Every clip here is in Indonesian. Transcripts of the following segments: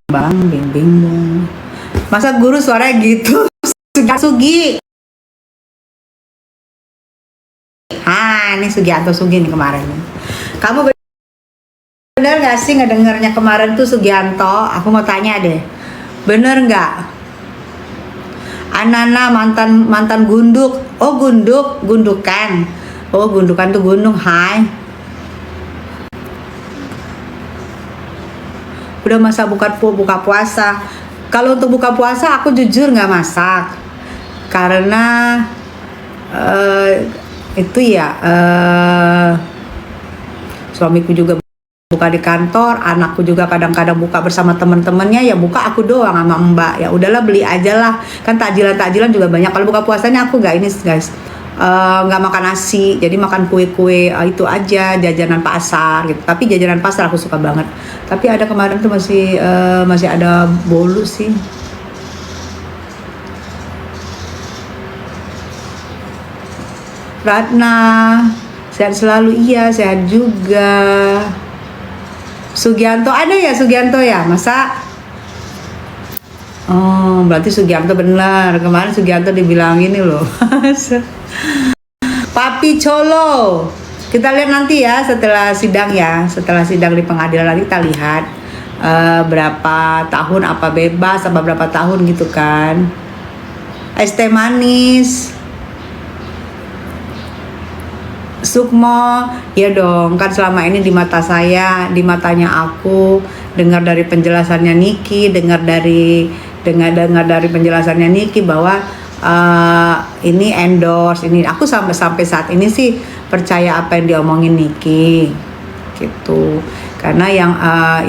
bang bing bing bong. Masa guru suaranya gitu? Sugi. Ini Sugianto Sugi nih kemarin. Kamu bener gak sih ngedengernya kemarin tuh Sugianto? Aku mau tanya deh, bener nggak? Anana mantan gunduk. Oh gundukan. Oh gundukan tuh gunung. Hai. Udah masa buka puasa. Kalau untuk buka puasa aku jujur nggak masak karena itu ya suamiku juga buka di kantor, anakku juga kadang-kadang buka bersama teman-temannya, ya buka aku doang sama mbak. Ya udahlah beli aja lah, kan takjilan juga banyak. Kalau buka puasanya aku nggak ini guys, nggak makan nasi, jadi makan kue-kue itu aja, jajanan pasar gitu. Tapi jajanan pasar aku suka banget. Tapi ada kemarin tuh masih ada bolu sih. Ratna, sehat selalu. Iya, sehat juga. Sugianto ada ya, Sugianto ya? Masa? Oh, berarti Sugianto benar. Kemarin Sugianto dibilang ini loh. Papi Colo. Kita lihat nanti ya setelah sidang ya. Setelah sidang di pengadilan nanti kita lihat berapa tahun, apa bebas, apa berapa tahun gitu kan. Es teh manis. Sukmo, ya dong, kan selama ini di mata saya, di matanya aku, dengar dari penjelasannya Niki, dengar dari penjelasannya Niki bahwa ini endorse, ini aku sampai saat ini sih percaya apa yang diomongin Niki, gitu. Karena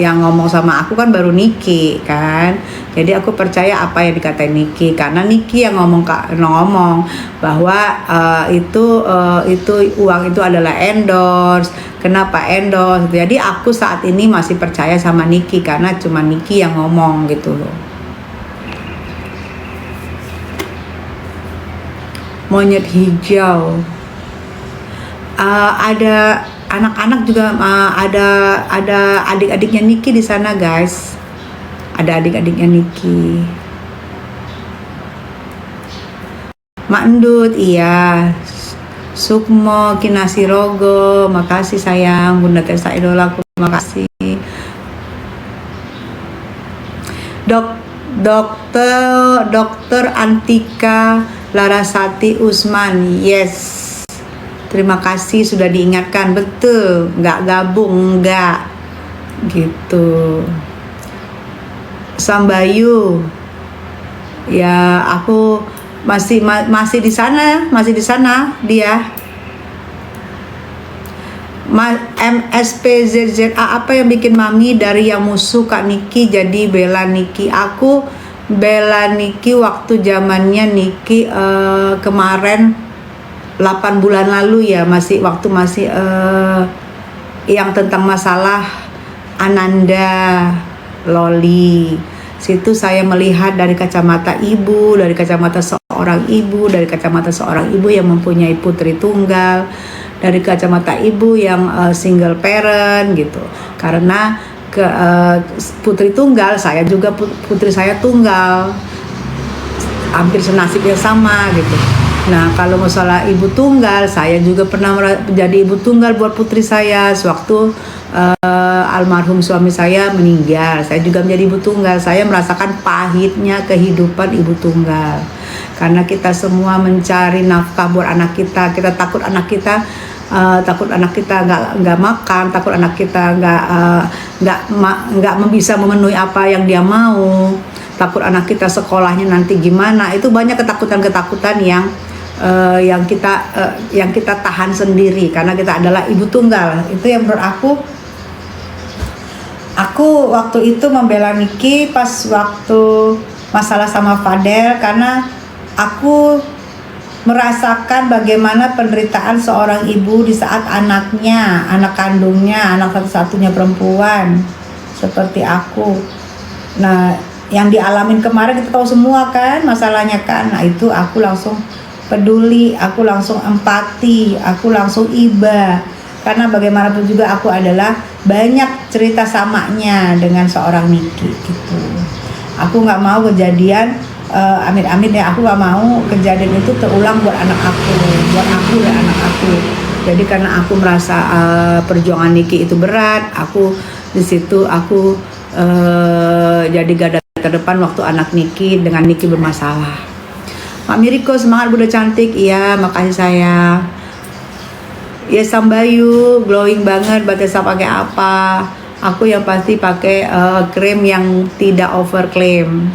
yang ngomong sama aku kan baru Niki kan, jadi aku percaya apa yang dikatain Niki karena Niki yang ngomong bahwa itu uang itu adalah endorse. Kenapa endorse? Jadi aku saat ini masih percaya sama Niki karena cuma Niki yang ngomong gitu loh. Monyet hijau. Ada anak-anak juga, ada adik-adiknya Niki di sana guys, ada adik-adiknya Niki. Mak Endut, iya. Sukmo Kinasirogo, makasih sayang. Bunda Tesa idolaku, makasih. Dokter Antika Larasati Usman, yes. Terima kasih sudah diingatkan, betul, nggak gabung, nggak gitu. Sambayu, ya aku masih di sana dia. MSPZZA, apa yang bikin mami dari yang musuh Kak Niki jadi bela Niki? Aku bela Niki waktu zamannya Niki kemarin 8 bulan lalu ya, waktu masih yang tentang masalah Ananda Loli. Situ saya melihat dari kacamata ibu, dari kacamata seorang ibu yang mempunyai putri tunggal, dari kacamata ibu yang single parent gitu. Karena putri tunggal, saya juga putri saya tunggal, hampir senasibnya sama gitu. Nah, kalau masalah ibu tunggal, saya juga pernah menjadi ibu tunggal buat putri saya sewaktu almarhum suami saya meninggal. Saya juga menjadi ibu tunggal. Saya merasakan pahitnya kehidupan ibu tunggal. Karena kita semua mencari nafkah buat anak kita. Kita takut anak kita nggak makan, takut anak kita nggak bisa memenuhi apa yang dia mau. Takut anak kita sekolahnya nanti gimana. Itu banyak ketakutan yang kita tahan sendiri karena kita adalah ibu tunggal. Itu yang menurut aku waktu itu membela Niki pas waktu masalah sama Fadel, karena aku merasakan bagaimana penderitaan seorang ibu di saat anak kandungnya, anak satu-satunya perempuan seperti aku. Nah, yang dialamin kemarin kita tahu semua kan masalahnya kan. Nah, itu aku langsung peduli, aku langsung empati, aku langsung iba. karena bagaimanapun juga aku adalah banyak cerita samanya dengan seorang Niki gitu. Aku nggak mau kejadian amit-amit ya, aku nggak mau kejadian itu terulang buat anak aku dan anak aku. Jadi karena aku merasa perjuangan Niki itu berat, aku di situ aku jadi garda terdepan waktu anak Niki dengan Niki bermasalah. Mak Miriko semangat Bunda cantik, iya makasih sayang. Ya Sambayu glowing banget, Batesa pakai apa? Aku yang pasti pakai krim yang tidak over claim.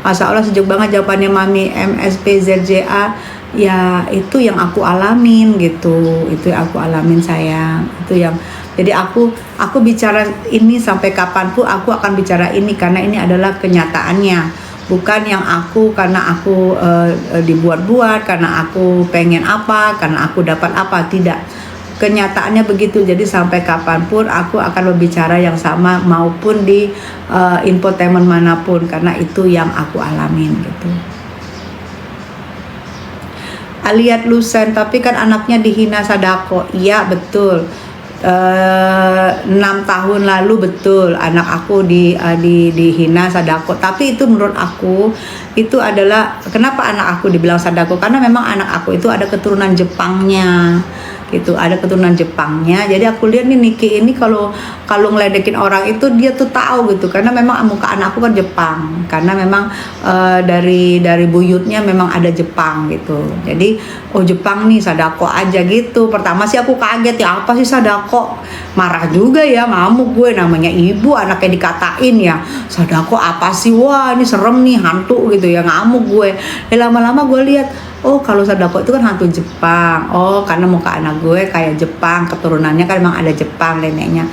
Masya Allah sejuk banget jawabannya Mami. MSP ZJA, ya itu yang aku alamin gitu, itu yang aku alamin sayang, itu yang jadi aku bicara ini sampai kapanpun aku akan bicara ini karena ini adalah kenyataannya, bukan yang aku karena aku dibuat-buat, karena aku pengen apa, karena aku dapat apa, tidak. Kenyataannya begitu. Jadi sampai kapanpun aku akan berbicara yang sama maupun di infotainment manapun karena itu yang aku alamin gitu. Aliat Lusen, tapi kan anaknya dihina Sadako. Iya betul. 6 tahun lalu betul anak aku dihina Sadako, tapi itu menurut aku itu adalah kenapa anak aku dibilang Sadako, karena memang anak aku itu ada keturunan Jepangnya gitu, ada keturunan Jepangnya. Jadi aku lihat nih Niki ini kalau ngeledekin orang itu dia tuh tahu gitu, karena memang muka anakku kan Jepang, karena memang dari buyutnya memang ada Jepang gitu. Jadi oh Jepang nih Sadako aja gitu. Pertama sih aku kaget, ya apa sih Sadako, marah juga ya, ngamuk gue, namanya ibu anaknya dikatain ya Sadako apa sih, wah ini serem nih hantu gitu ya, ngamuk gue. Lama-lama gue lihat, oh kalau Sadako itu kan hantu Jepang. Oh karena muka anak gue kayak Jepang, keturunannya kan memang ada Jepang neneknya.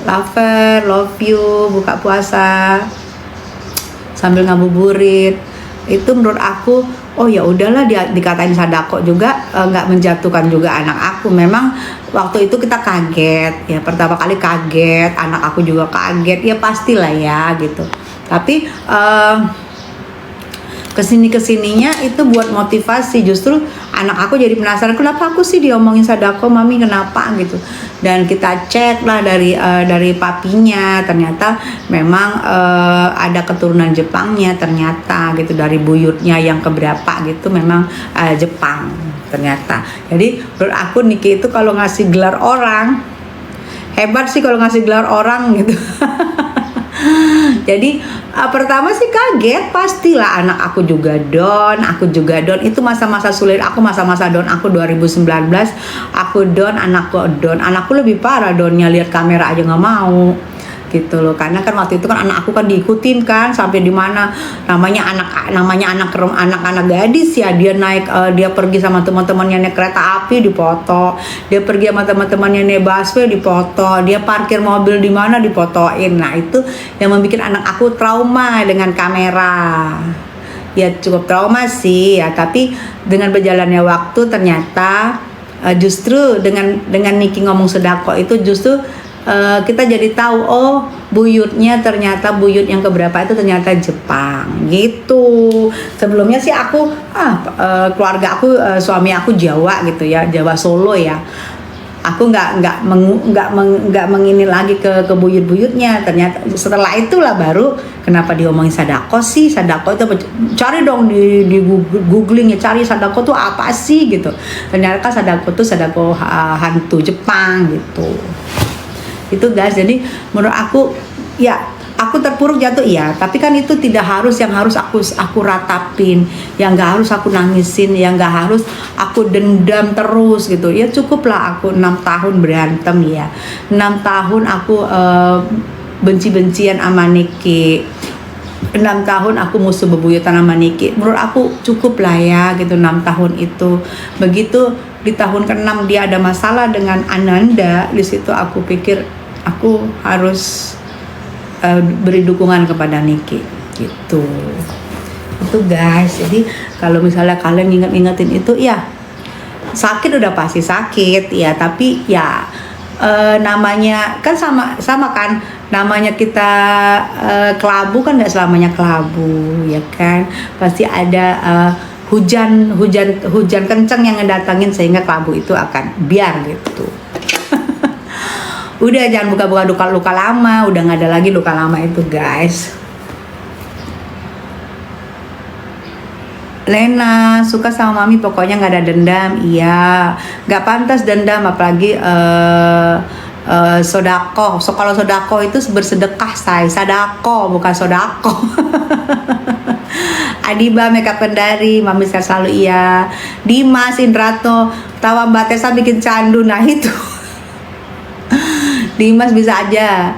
Lover, love you, buka puasa sambil ngabuburit. Itu menurut aku, oh ya udahlah, dia dikatain Sadako juga nggak menjatuhkan juga anak aku. Memang waktu itu kita kaget ya, pertama kali kaget, anak aku juga kaget ya, pastilah ya gitu. Tapi kesininya itu buat motivasi, justru anak aku jadi penasaran kenapa aku sih diomongin Sadako Mami, kenapa gitu. Dan kita cek lah dari papinya, ternyata memang ada keturunan Jepangnya ternyata gitu, dari buyutnya yang keberapa gitu memang Jepang ternyata. Jadi menurut aku Niki itu kalau ngasih gelar orang hebat sih, kalau ngasih gelar orang gitu. Jadi pertama sih kaget, pastilah anak aku juga down, itu masa-masa sulit aku, masa-masa down aku 2019, aku down, anakku lebih parah downnya, lihat kamera aja nggak mau gitu loh, karena kan waktu itu kan anak aku kan diikutin kan sampai di mana, namanya anak gadis ya, dia naik dia pergi sama teman-temannya naik kereta api dipoto, dia pergi sama teman-temannya naik busway dipoto, dia parkir mobil di mana dipotoin. Nah itu yang membuat anak aku trauma dengan kamera. Ya cukup trauma sih ya, tapi dengan berjalannya waktu ternyata justru dengan Niki ngomong Sadako itu justru kita jadi tahu, oh buyutnya ternyata buyut yang keberapa itu ternyata Jepang gitu. Sebelumnya sih aku keluarga aku, suami aku Jawa gitu ya, Jawa Solo ya. Aku nggak mengini lagi ke buyut-buyutnya. Ternyata setelah itulah baru kenapa diomongin Sadako sih, Sadako itu cari dong di googling ya, cari Sadako tuh apa sih gitu. Ternyata Sadako tuh Sadako hantu Jepang gitu. Itu guys, jadi menurut aku ya aku terpuruk jatuh iya, tapi kan itu tidak harus yang harus aku ratapin, yang nggak harus aku nangisin, yang nggak harus aku dendam terus gitu ya. Cukuplah aku 6 tahun berantem ya, 6 tahun aku benci-bencian sama Niki, 6 tahun aku musuh bebuyutan sama Niki. Menurut aku cukup lah ya gitu 6 tahun itu. Begitu di tahun ke-6 dia ada masalah dengan Ananda, di situ aku pikir aku harus beri dukungan kepada Niki gitu. Itu guys. Jadi kalau misalnya kalian inget-ingetin itu ya sakit, udah pasti sakit ya, tapi ya namanya kan sama kan, namanya kita kelabu kan nggak selamanya kelabu ya kan, pasti ada hujan kencang yang ngedatangin sehingga kelabu itu akan biar gitu. Udah jangan buka-buka luka lama, udah nggak ada lagi luka lama itu guys. Lena suka sama mami pokoknya nggak ada dendam. Iya, nggak pantas dendam apalagi sodako. So kalau sodako itu bersedekah, sadako bukan sodako. Adiba Makeup Kendari, mami sehat selalu. Iya. Dimas Indrato, tawa Mbak Tessa bikin candu, nah itu. Dimas bisa aja.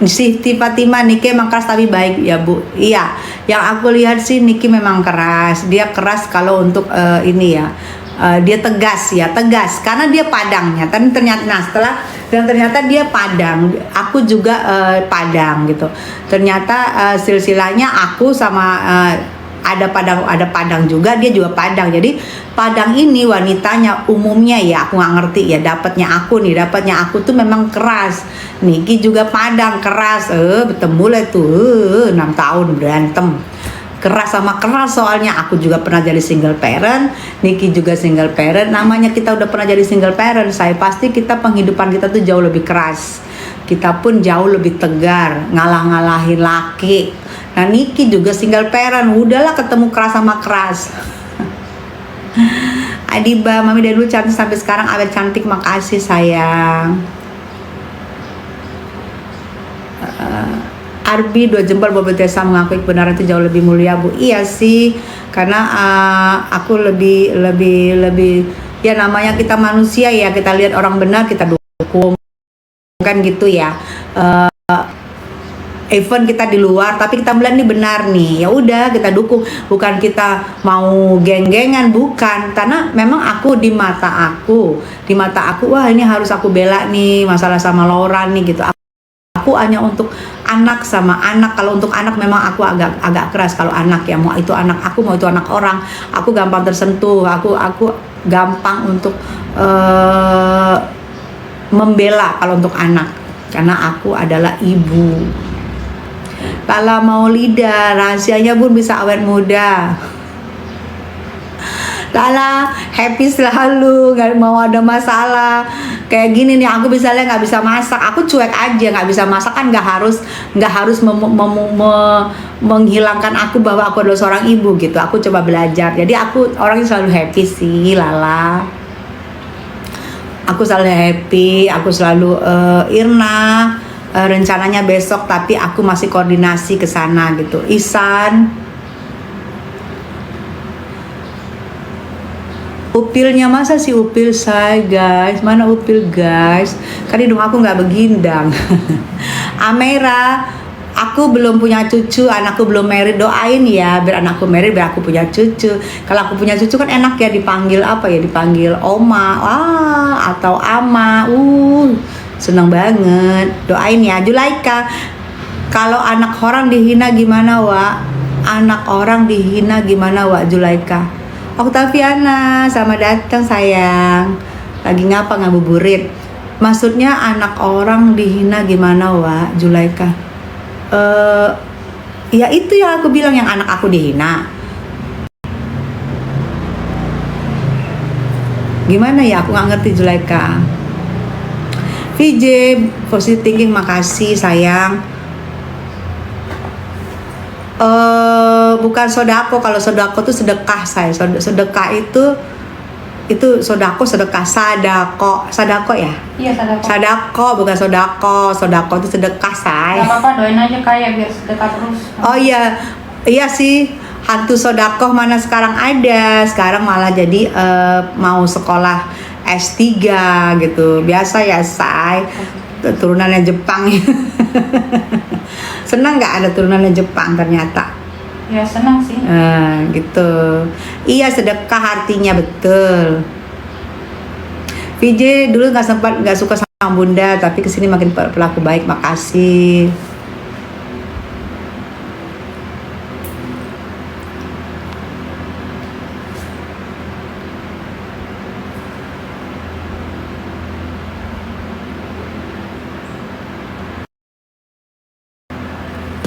Siti Fatima, Niki emang keras tapi baik ya Bu. Iya, yang aku lihat sih Niki memang keras. Dia keras kalau untuk ini ya, dia tegas ya, tegas karena dia Padangnya. Tapi ternyata, nah setelah dan ternyata dia Padang, aku juga Padang gitu. Ternyata silsilahnya aku sama ada Padang juga, dia juga Padang. Jadi Padang ini wanitanya umumnya ya aku nggak ngerti ya, dapatnya aku tuh memang keras. Niki juga Padang keras, bertemu lah tuh 6 tahun berantem keras sama keras. Soalnya aku juga pernah jadi single parent, Niki juga single parent. Namanya kita udah pernah jadi single parent, saya pasti kita penghidupan kita tuh jauh lebih keras, kita pun jauh lebih tegar, ngalah-ngalahin laki. Nah Niki juga single parent, udahlah ketemu keras sama keras. Adiba, mami dari dulu cantik sampai sekarang awet cantik, makasih sayang. Arbi 2 jempol buat Tessa mengakui kebenaran itu jauh lebih mulia Bu. Iya sih, karena aku lebih ya namanya kita manusia ya, kita lihat orang benar kita dukung kan gitu ya. Even kita di luar tapi kita melihat ini benar nih, ya udah kita dukung, bukan kita mau geng-gengan, bukan. Karena memang aku di mata aku wah ini harus aku bela nih masalah sama Laura nih gitu. Aku hanya untuk anak sama anak. Kalau untuk anak memang aku agak keras. Kalau anak ya, mau itu anak aku mau itu anak orang, aku gampang tersentuh. Aku gampang untuk membela kalau untuk anak, karena aku adalah ibu. Lala Maulida, rahasianya Bun bisa awet muda. Lala happy selalu, nggak mau ada masalah. Kayak gini nih, aku misalnya nggak bisa masak, aku cuek aja, nggak bisa masak kan nggak harus menghilangkan aku bahwa aku adalah seorang ibu gitu. Aku coba belajar, jadi aku orangnya selalu happy sih Lala. Aku selalu happy, aku selalu Irna. Rencananya besok tapi aku masih koordinasi ke sana gitu. Isan, upilnya masa sih upil saya guys, mana upil guys, kan hidung aku nggak begindang. Amera, aku belum punya cucu, anakku belum married, doain ya biar anakku married, biar aku punya cucu. Kalau aku punya cucu kan enak ya, dipanggil apa ya, dipanggil oma atau ama. Seneng banget, doain ya. Julaika, kalau anak orang dihina gimana Wak? Anak orang dihina gimana Wak Julaika? Oktaviana, selamat datang sayang. Lagi ngapa ngabuburit? Maksudnya anak orang dihina gimana Wak Julaika? Ya itu yang aku bilang, yang anak aku dihina. Gimana ya, aku nggak ngerti Julaika. VJ, positive thinking, makasih sayang. Bukan sodako, kalau sodako itu sedekah saya. Sedekah itu sodako, sedekah, sadako ya? Iya sadako. Sadako bukan sodako itu sedekah saya. Gak apa-apa, doain aja kayak biar sedekah terus. Oh iya sih, hantu sodakoh mana sekarang ada, sekarang malah jadi mau sekolah S3 gitu. Biasa ya say, turunannya Jepang. Senang nggak ada turunannya Jepang ternyata? Ya senang sih. Gitu. Iya, sedekah artinya betul. VJ dulu nggak suka sama Bunda, tapi kesini makin pelaku baik, makasih.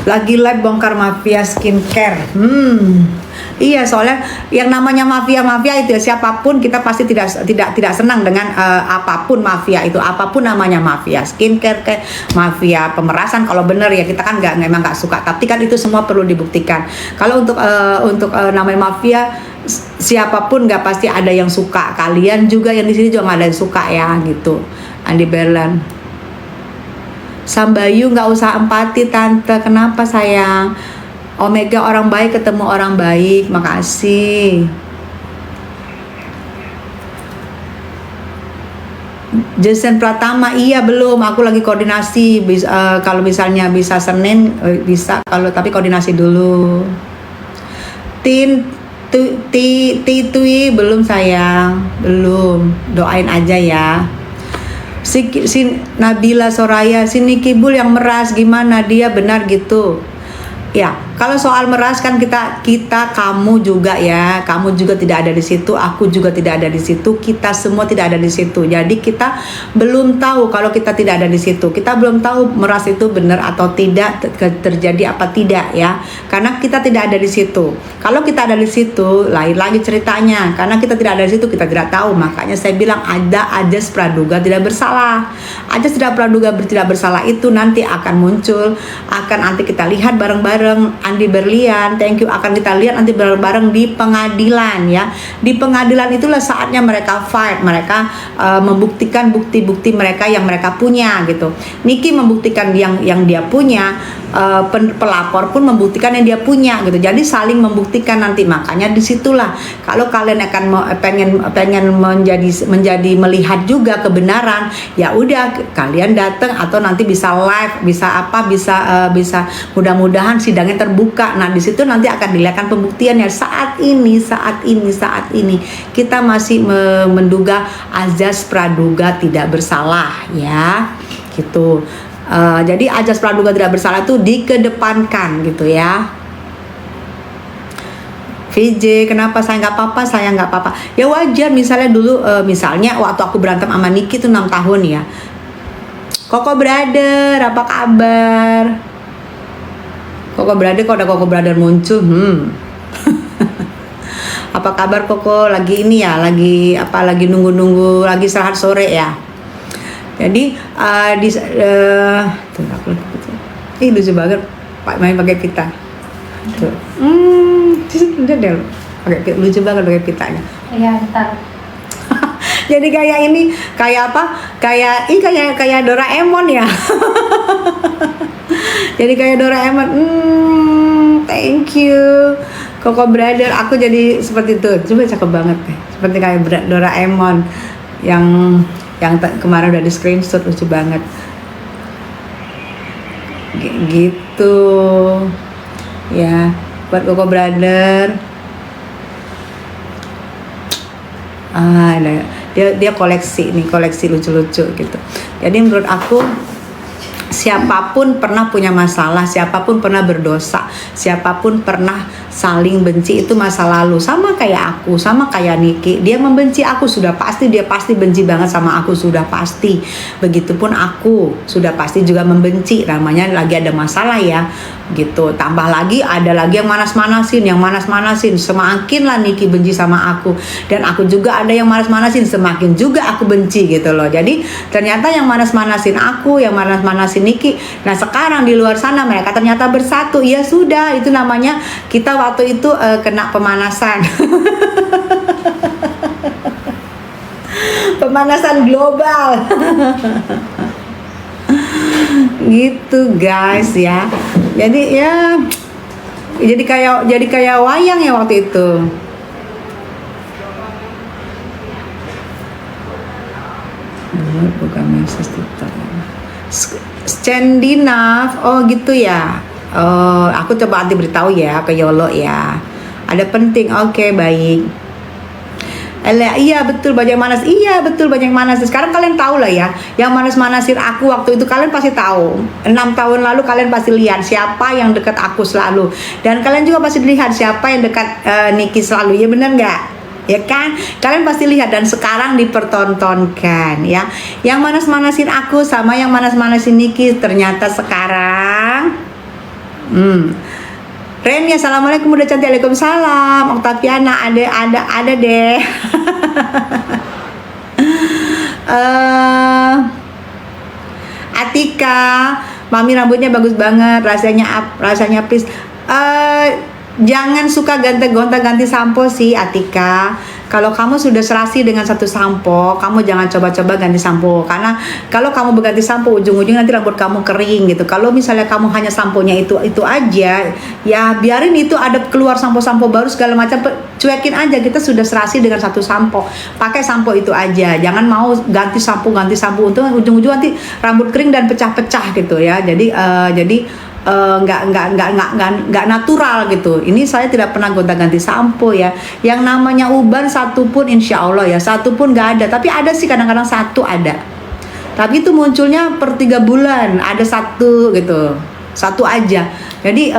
Lagi live bongkar mafia skincare. Iya, soalnya yang namanya mafia itu ya, siapapun kita pasti tidak senang dengan apapun mafia itu, apapun namanya mafia skincare kayak mafia pemerasan. Kalau bener ya kita kan memang nggak suka, tapi kan itu semua perlu dibuktikan. Kalau untuk namanya mafia, siapapun nggak pasti ada yang suka. Kalian juga yang di sini juga nggak ada yang suka ya gitu. Andi Berlan. Sambayu nggak usah empati tante, kenapa sayang? Omega orang baik ketemu orang baik, makasih. Jason Pratama, iya belum, aku lagi koordinasi. Kalau misalnya bisa Senin bisa, kalau tapi koordinasi dulu. Titui belum sayang, belum. Doain aja ya. Si Nabila Soraya, si Niki Bul yang meras gimana, dia benar gitu ya? Kalau soal meras kan kita kamu juga ya, kamu juga tidak ada di situ, aku juga tidak ada di situ, kita semua tidak ada di situ. Jadi kita belum tahu, kalau kita tidak ada di situ, kita belum tahu meras itu benar atau tidak, terjadi apa tidak ya, karena kita tidak ada di situ. Kalau kita ada di situ, lain lagi ceritanya. Karena kita tidak ada di situ, kita tidak tahu. Makanya saya bilang ada ajas praduga tidak bersalah. Ajas tidak praduga tidak bersalah itu nanti akan muncul, akan nanti kita lihat bareng-bareng. Andi Berlian, thank you, akan kita lihat nanti bareng-bareng di pengadilan ya. Di pengadilan itulah saatnya mereka fight, mereka membuktikan bukti-bukti mereka yang mereka punya gitu. Niki membuktikan yang dia punya, pelapor pun membuktikan yang dia punya gitu. Jadi saling membuktikan nanti. Makanya disitulah kalau kalian akan pengen menjadi melihat juga kebenaran, ya udah kalian datang atau nanti bisa live, bisa bisa mudah-mudahan sidangnya terbuka. Nah di situ nanti akan dilihatkan pembuktiannya. Saat ini kita masih menduga azas praduga tidak bersalah ya gitu. Jadi ajas praduga tidak bersalah itu dikedepankan gitu ya. VJ, kenapa saya nggak apa-apa? Saya nggak apa-apa. Ya wajar, misalnya dulu, misalnya waktu aku berantem sama Niki itu 6 tahun ya. Koko brother, apa kabar? Koko brother, kok ada Koko brother muncul? Apa kabar Koko? Lagi ini ya, lagi nunggu-nunggu, lagi istirahat sore ya. Jadi lucu banget main pakai pita. Tuh. Udah deh, lucu banget pakai pitanya. Iya, ntar. Jadi kayak ini, kayak apa? Kayak Doraemon ya. Jadi kayak Doraemon. Thank you Koko brother, aku jadi seperti itu. Coba cakep banget deh. Seperti kayak Doraemon yang kemarin udah di screenshot, lucu banget. Gitu. Ya, buat Koko brother. Dia koleksi lucu-lucu gitu. Jadi menurut aku siapapun pernah punya masalah, siapapun pernah berdosa, siapapun pernah saling benci, itu masa lalu. Sama kayak aku, sama kayak Niki, dia membenci aku sudah pasti, dia pasti benci banget sama aku sudah pasti. Begitupun aku sudah pasti juga membenci, namanya lagi ada masalah ya gitu. Tambah lagi ada lagi yang manas-manasin, semakin lah Niki benci sama aku, dan aku juga ada yang manas-manasin, semakin juga aku benci gitu loh. Jadi ternyata yang manas-manasin aku, yang manas-manasin Niki, nah sekarang di luar sana mereka ternyata bersatu. Ya sudah, itu namanya kita waktu itu kena pemanasan. Pemanasan global. Gitu guys ya. Jadi ya jadi kayak wayang ya waktu itu. Bukan message TikTok. Scandinav, oh gitu ya. Oh, aku coba nanti beritahu ya ke Yolo ya. Ada penting, oke, baik. Iya betul, banyak manas. Iya betul, banyak manas. Sekarang kalian tahu lah ya, yang manas-manasin aku waktu itu kalian pasti tahu. 6 tahun lalu kalian pasti lihat siapa yang dekat aku selalu, dan kalian juga pasti lihat siapa yang dekat Niki selalu. Ya benar nggak? Ya kan, kalian pasti lihat, dan sekarang dipertontonkan ya. Yang manas-manasin aku sama yang manas-manasin Niki ternyata sekarang Reni, assalamualaikum, udah cantik. Waalaikumsalam. Oktaviana, ada deh. Atika, mami rambutnya bagus banget, rasanya please. Jangan suka gonta-ganti sampo sih Atika. Kalau kamu sudah serasi dengan satu sampo, kamu jangan coba-coba ganti sampo. Karena kalau kamu berganti sampo, ujung-ujungnya nanti rambut kamu kering gitu. Kalau misalnya kamu hanya samponya itu aja, ya biarin itu ada keluar sampo-sampo baru segala macam, cuekin aja. Kita sudah serasi dengan satu sampo, pakai sampo itu aja. Jangan mau ganti sampo untuk ujung-ujung nanti rambut kering dan pecah-pecah gitu ya. Jadi nggak natural gitu. Ini saya tidak pernah gonta-ganti sampo ya. Yang namanya uban satu pun, insya Allah ya, satu pun nggak ada. Tapi ada sih kadang-kadang satu ada. Tapi itu munculnya per 3 bulan ada satu gitu, satu aja. Jadi